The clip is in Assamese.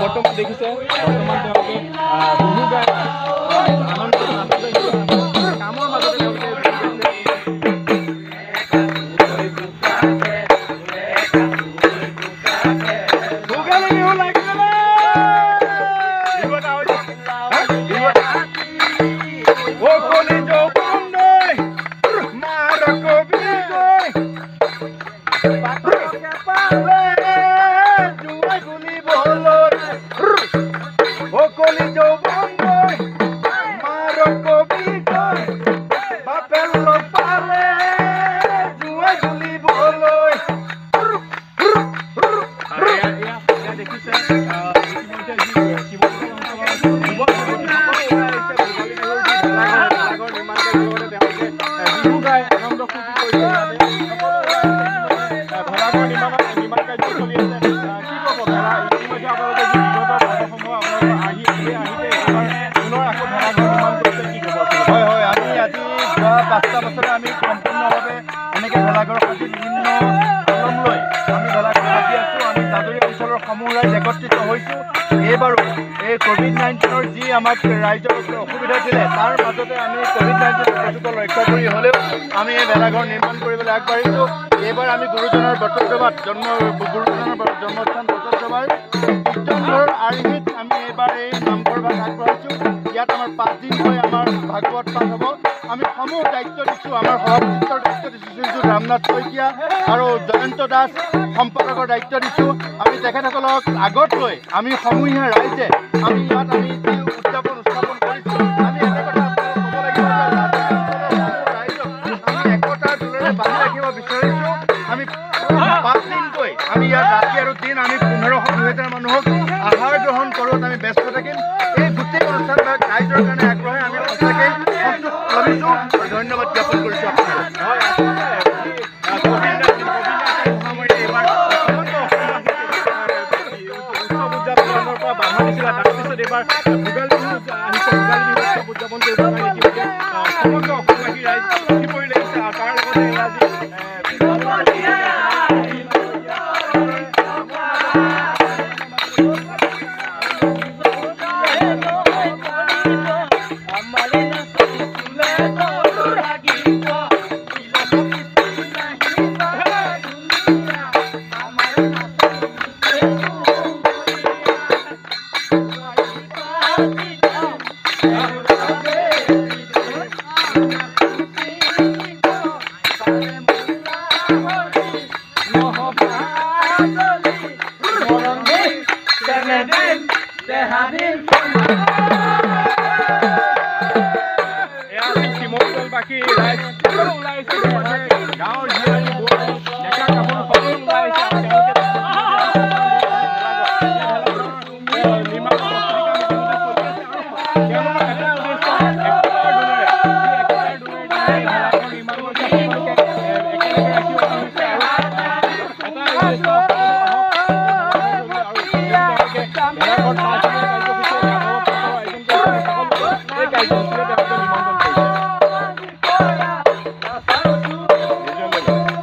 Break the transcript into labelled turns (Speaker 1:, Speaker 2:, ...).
Speaker 1: বৰ্তমান দেখিছে বৰ্তমান তেওঁলোকে বিহু গাই আনন্দ কামৰ মাজতে তেওঁলোকে ভোগালী বিহু লাগিলে কলি যৌবন নৈ মাৰ কবি গৈ জুৱাই গুলিবলৈ কলি যৌবন নৈ মাৰ কবি গৈ বাপে লগ পালে জুৱাই গুলিবলৈ দেখিছে বিহু গাই আনন্দ ফূৰ্তি কৰিছে ভেলাঘৰ নিৰ্মাণ কাৰ্য চলি আছে কি ক'ব ভেলা ইতিমধ্যে আপোনালোকে যি বিগত বৰ্ষসমূহ আপোনালোকে পুনৰ আকৌ ভেলাঘৰ নিৰ্মাণ কৰিছে কি ক'ব? হয় হয় আমি আজি যোৱা 5টা বছৰে আমি সম্পূৰ্ণভাৱে এনেকৈ ভেলাঘৰ সাজি বিভিন্ন কলম লৈ আমি ভেলাঘৰ সাজি আছোঁ। আমি জাজৰি অঞ্চলৰ সমূহ ৰাইজ একত্ৰিত হৈছোঁ। এইবাৰো এই COVID-19 যি আমাক ৰাইজৰ অসুবিধা দিলে তাৰ মাজতে আমি COVID-19 প্ৰতিটো লক্ষ্য কৰি হ'লেও আমি এই ভেলাঘৰ নিৰ্মাণ কৰিবলৈ আগবাঢ়িছোঁ। এইবাৰ আমি গুৰুজনাৰ বটদ্ৰৱাত গুৰুজনাৰ জন্মস্থান বটদ্ৰৱাৰ কীৰ্তনঘৰৰ আৰ্হিত আমি এইবাৰ এই নামঘৰ ভাগ আগবঢ়াইছোঁ। ইয়াত আমাৰ 5 দিনকৈ আমাৰ ভাগৱত পাঠ হ'ব। আমি সমূহ দায়িত্ব দিছোঁ, আমাৰ সভাপতিত্বৰ দায়িত্ব দিছোঁ শ্ৰীযুত ৰামনাথ শইকীয়া আৰু জয়ন্ত দাস সম্পাদকৰ দায়িত্ব দিছোঁ। আমি তেখেতসকলক আগত লৈ আমি সমূহীয়া ৰাইজে আমি ইয়াত আমি যি উদযাপন কৰিছোঁ আমি এটা কথা ক'ব লাগিব যে ৰাইজক আমি একতাৰ দোলেৰে বান্ধি ৰাখিব বিচাৰিছোঁ। আমি 5 দিনকৈ আমি ইয়াত ৰাতি আৰু দিন আমি 1500-2000 মানুহক আহাৰ গ্ৰহণ কৰোঁত আমি ব্যস্ত থাকিম। এই গোটেই অনুষ্ঠানভাগ ৰাইজৰ কাৰণে আগবঢ়াই আমি সঁচাকৈ সন্তোষ লভিছোঁ আৰু ধন্যবাদ জ্ঞাপন কৰিছোঁ আপোনালোকক। বাধা দিছিলে তাৰপিছত এইবাৰ ভোগালী বিহু আহিছে। ভোগালী বিহু উৎসৱ উদযাপন কৰিব কাৰণে ইতিমধ্যে সমগ্ৰ অসমবাসী ৰাইজ উঠি পৰি লাগিছে আৰু তাৰ লগতে আজি গাঁৱৰ